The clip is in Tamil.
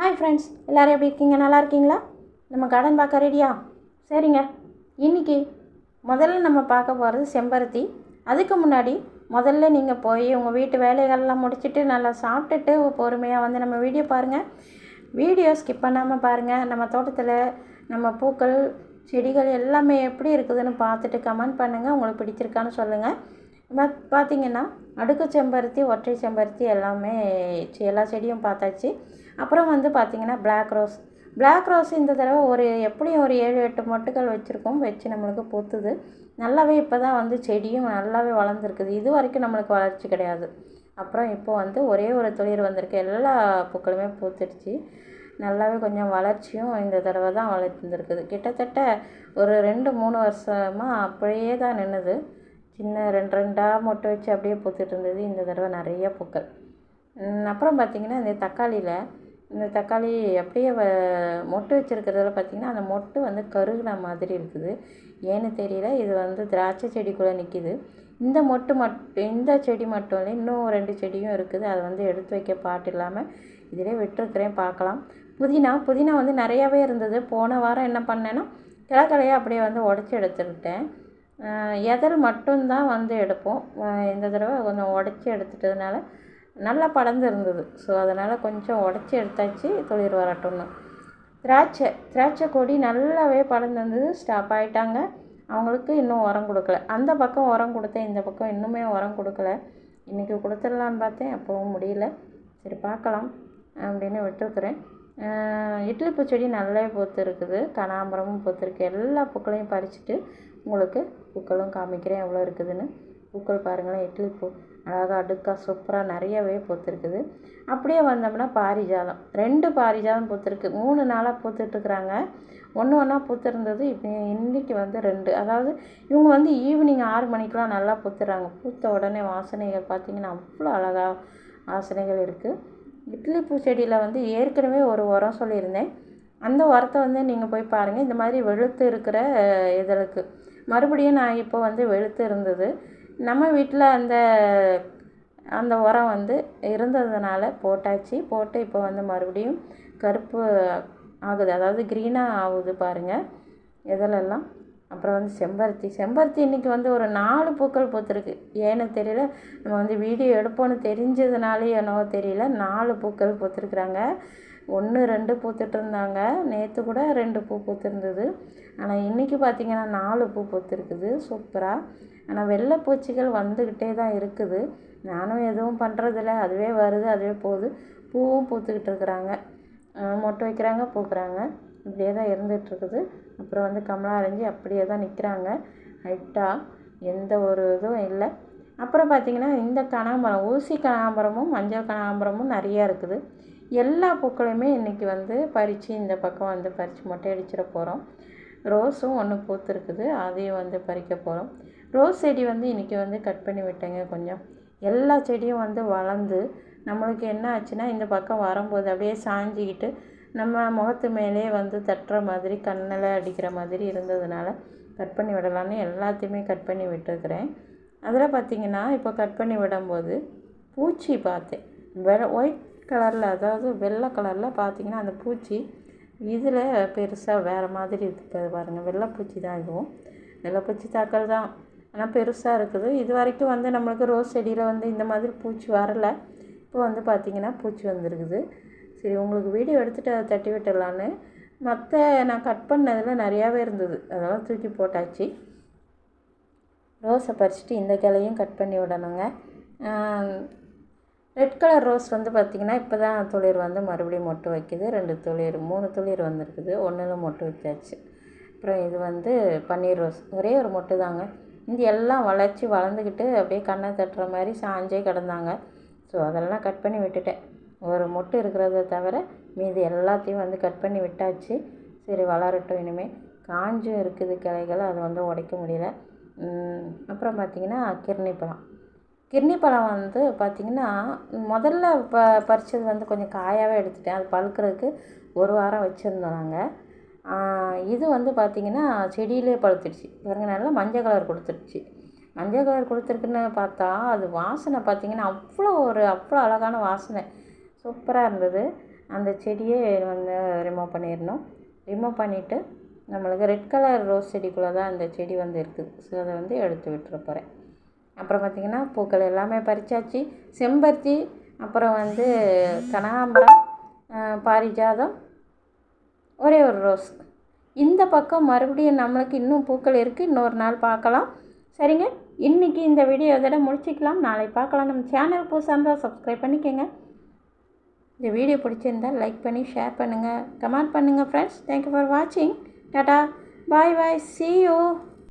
ஹாய் ஃப்ரெண்ட்ஸ், எல்லோரும் எப்படி இருக்கீங்க? நல்லா இருக்கீங்களா? நம்ம கார்டன் பார்க்க ரெடியா? சரிங்க. இன்றைக்கி முதல்ல நம்ம பார்க்க போகிறது செம்பருத்தி. அதுக்கு முன்னாடி முதல்ல நீங்கள் போய் உங்கள் வீட்டு வேலைகள்லாம் முடிச்சுட்டு நல்லா சாப்பிட்டுட்டு பொறுமையாக வந்து நம்ம வீடியோ பாருங்கள். வீடியோ ஸ்கிப் பண்ணாமல் பாருங்கள். நம்ம தோட்டத்தில் நம்ம பூக்கள் செடிகள் எல்லாமே எப்படி இருக்குதுன்னு பார்த்துட்டு கமெண்ட் பண்ணுங்கள். உங்களுக்கு பிடிச்சிருக்கான்னு சொல்லுங்கள். பார்த்திங்கன்னா அடுக்கு செம்பருத்தி, ஒற்றை செம்பருத்தி எல்லாமே எல்லா செடியும் பார்த்தாச்சு. அப்புறம் வந்து பார்த்திங்கன்னா பிளாக் ரோஸ் இந்த தடவை எப்படியும் ஒரு 7-8 மொட்டுகள் வச்சுருக்கோம். வச்சு நம்மளுக்கு பூத்துது நல்லாவே. இப்போ தான் வந்து செடியும் நல்லாவே வளர்ந்துருக்குது. இது வரைக்கும் நம்மளுக்கு வளர்ச்சி கிடையாது. அப்புறம் இப்போ வந்து ஒரே ஒரு துளிர் வந்திருக்கு. எல்லா பூக்களுமே பூத்துடுச்சு. நல்லாவே கொஞ்சம் வளர்ச்சியும் இந்த தடவை தான் வளர்ந்துருக்குது. கிட்டத்தட்ட ஒரு 2-3 வருஷமாக அப்படியே தான் நின்றுது. சின்ன 2 மொட்டை வச்சு அப்படியே பூத்துட்டு இருந்தது. இந்த தடவை நிறைய பூக்கள். அப்புறம் பார்த்திங்கன்னா இந்த தக்காளி அப்படியே மொட்டு வச்சுருக்கிறதுல பார்த்திங்கன்னா அந்த மொட்டு வந்து கருகின மாதிரி இருக்குது. ஏன்னு தெரியல. இது வந்து திராட்சை செடிக்குள்ளே நிற்கிது. இந்த செடி மட்டும் இல்லை, இன்னும் 2 செடியும் இருக்குது. அதை வந்து எடுத்து வைக்க பாட்டு இல்லாமல் இதிலே விட்டுருக்குறேன். பார்க்கலாம். புதினா வந்து நிறையாவே இருந்தது. போன வாரம் என்ன பண்ணேன்னா கிழக்கலையாக அப்படியே வந்து உடச்சி எடுத்துக்கிட்டேன். எதல் மட்டும்தான் வந்து எடுப்போம். இந்த தடவை கொஞ்சம் உடச்சி எடுத்துட்டதுனால நல்லா படர்ந்து இருந்தது. ஸோ அதனால் கொஞ்சம் உடச்சி எடுத்தாச்சு, துளிர் வரட்டும்னு. திராட்சை கொடி நல்லாவே படர்ந்து இருந்தது. ஸ்டாப் ஆகிட்டாங்க. அவங்களுக்கு இன்னும் உரம் கொடுக்கல. அந்த பக்கம் உரம் கொடுத்தேன், இந்த பக்கம் இன்னுமே உரம் கொடுக்கல. இன்றைக்கி கொடுத்துடலான்னு பார்த்தேன், அப்போவும் முடியல. சரி பார்க்கலாம் அப்படின்னு விட்டுருக்குறேன். இட்லி பூச்செடி நல்லாவே பூத்து இருக்குது. கனகாம்பரமும் பூத்துருக்கு. எல்லா பூக்களையும் பறிச்சுட்டு உங்களுக்கு பூக்களும் காமிக்கிறேன் எவ்வளோ இருக்குதுன்னு. பூக்கள் பாருங்களேன். இட்லி பூ அழகாக அடுக்காக சூப்பராக நிறையவே பூத்துருக்குது. அப்படியே வந்தோம்னா பாரிஜாதம் 2 பாரிஜாதம் பூத்துருக்கு. 3 நாளாக பூத்துட்ருக்குறாங்க. ஒன்றா பூத்துருந்தது. இப்போ இன்றைக்கி வந்து 2. அதாவது இவங்க வந்து ஈவினிங் 6 மணிக்கெலாம் நல்லா பூத்துறாங்க. பூத்த உடனே வாசனைகள் பார்த்திங்கன்னா அவ்வளோ அழகாக வாசனைகள் இருக்குது. இட்லி பூச்செடியில் வந்து ஏற்கனவே ஒரு உரம் சொல்லியிருந்தேன். அந்த உரத்தை வந்து நீங்கள் போய் பாருங்கள். இந்த மாதிரி வெளுத்து இருக்கிற இதழுக்கு மறுபடியும் நான் இப்போ வந்து வெளுத்து இருந்தது. நம்ம வீட்டில் அந்த உரம் வந்து இருந்ததுனால போட்டு இப்போ வந்து மறுபடியும் கருப்பு ஆகுது. அதாவது க்ரீனாக ஆகுது பாருங்கள் இதழெல்லாம். அப்புறம் வந்து செம்பருத்தி இன்றைக்கி வந்து ஒரு 4 பூக்கள் பூத்துருக்கு. ஏன்னு தெரியல. நம்ம வந்து வீடியோ எடுப்போன்னு தெரிஞ்சதுனாலே என்னவோ தெரியல, 4 பூக்கள் பூத்துருக்குறாங்க. 1-2 பூத்துட்டு இருந்தாங்க. நேற்று கூட 2 பூ பூத்துருந்தது. ஆனால் இன்றைக்கி பார்த்திங்கன்னா 4 பூ பூத்துருக்குது சூப்பராக. ஆனால் வெள்ளை பூச்சிகள் வந்துக்கிட்டே தான் இருக்குது. நானும் எதுவும் பண்ணுறதில்ல. அதுவே வருது, அதுவே போகுது. பூவும் பூத்துக்கிட்டு இருக்கிறாங்க. மொட்டை வைக்கிறாங்க, பூக்குறாங்க. இப்படியே தான் இருந்துகிட்ருக்குது. அப்புறம் வந்து கமலா அரைஞ்சி அப்படியே தான் நிற்கிறாங்க ஹைட்டாக. எந்த ஒரு இதுவும் இல்லை. அப்புறம் பார்த்திங்கன்னா இந்த கனகாம்பரம், ஊசி கனகாம்பரமும் மஞ்சள் கனகாம்பரமும் நிறையா இருக்குது. எல்லா பூக்களையுமே இன்றைக்கி வந்து பறித்து இந்த பக்கம் வந்து பறித்து மொட்டை அடிச்சிட போகிறோம். ரோஸும் ஒன்று பூத்துருக்குது. அதையும் வந்து பறிக்க போகிறோம். ரோஸ் செடி வந்து இன்றைக்கி வந்து கட் பண்ணி விட்டேங்க கொஞ்சம். எல்லா செடியும் வந்து வளர்ந்து நம்மளுக்கு என்ன ஆச்சுன்னா இந்த பக்கம் வரும்போது அப்படியே சாஞ்சிக்கிட்டு நம்ம முகத்து மேலே வந்து தட்டுற மாதிரி கண்ணில் அடிக்கிற மாதிரி இருந்ததுனால கட் பண்ணி விடலான்னு எல்லாத்தையுமே கட் பண்ணி விட்டுருக்குறேன். அதில் பார்த்திங்கன்னா இப்போ கட் பண்ணி விடும்போது பூச்சி பார்த்தேன். ஒயிட் கலரில், அதாவது வெள்ளை கலரில் பார்த்திங்கன்னா அந்த பூச்சி இதில் பெருசாக வேறு மாதிரி இருக்குது பாருங்கள். வெள்ளைப்பூச்சி தான். இதுவும் வெள்ளைப்பூச்சி தாக்கல் தான், ஆனால் பெருசாக இருக்குது. இது வரைக்கும் வந்து நம்மளுக்கு ரோஸ் செடியில் வந்து இந்த மாதிரி பூச்சி வரலை. இப்போ வந்து பார்த்திங்கன்னா பூச்சி வந்துருக்குது. சரி உங்களுக்கு வீடியோ எடுத்துகிட்டு அதை தட்டி விட்டுடலான்னு. மற்ற நான் கட் பண்ணதில் நிறையாவே இருந்தது, அதெல்லாம் தூக்கி போட்டாச்சு. ரோஸை பறிச்சுட்டு இந்த கிளையும் கட் பண்ணி விடணுங்க. ரெட் கலர் ரோஸ் வந்து பார்த்திங்கன்னா இப்போ தான் துளிர் வந்து மறுபடியும் மொட்டு வைக்குது. 3 துளிர் வந்துருக்குது. 1ல் மொட்டு வச்சாச்சு. அப்புறம் இது வந்து பன்னீர் ரோஸ், ஒரே ஒரு மொட்டு தாங்க. இந்த எல்லாம் வளர்ந்துக்கிட்டு அப்படியே கண்ணை தட்டுற மாதிரி சாஞ்சே கிடந்தாங்க. ஸோ அதெல்லாம் கட் பண்ணி விட்டுட்டேன். ஒரு மொட்டு இருக்கிறத தவிர மீதி எல்லாத்தையும் வந்து கட் பண்ணி விட்டாச்சு. சரி வளரட்டும். இனிமேல் காஞ்சும் இருக்குது கிளைகள், அதை வந்து உடைக்க முடியல. அப்புறம் பார்த்திங்கன்னா கிர்னி பழம் வந்து பார்த்திங்கன்னா முதல்ல பறித்தது வந்து கொஞ்சம் காயாகவே எடுத்துட்டேன். அது பழுக்கிறதுக்கு 1 வாரம் வச்சுருந்தோம் நாங்கள். இது வந்து பார்த்திங்கன்னா செடியிலே பழுத்துடுச்சு பாருங்க. நல்லா மஞ்சள் கலர் கொடுத்துருக்குன்னு பார்த்தா அது வாசனை பார்த்திங்கன்னா அவ்வளோ அழகான வாசனை சூப்பராக இருந்தது. அந்த செடியை வந்து ரிமூவ் பண்ணிடணும். ரிமூவ் பண்ணிவிட்டு நம்மளுக்கு ரெட் கலர் ரோஸ் செடிக்குள்ளே தான் அந்த செடி வந்து இருக்குது. ஸோ அதை வந்து எடுத்து விட்டுற போகிறேன். அப்புறம் பார்த்திங்கன்னா பூக்கள் எல்லாமே பறிச்சாச்சு. செம்பருத்தி, அப்புறம் வந்து கனகாம்பரம், பாரிஜாதம், ஒரே ஒரு ரோஸ். இந்த பக்கம் மறுபடியும் நம்மளுக்கு இன்னும் பூக்கள் இருக்குது. இன்னொரு நாள் பார்க்கலாம். சரிங்க, இன்றைக்கி இந்த வீடியோ இதோட முடிச்சிக்கலாம். நாளை பார்க்கலாம். நம்ம சேனல் புதுசாக இருந்தால் சப்ஸ்கிரைப் பண்ணிக்கோங்க. இந்த வீடியோ பிடிச்சிருந்தால் லைக் பண்ணி ஷேர் பண்ணுங்கள், கமெண்ட் பண்ணுங்கள் ஃப்ரெண்ட்ஸ். தேங்க்யூ ஃபார் வாட்சிங். டாடா, பாய் பாய், see you.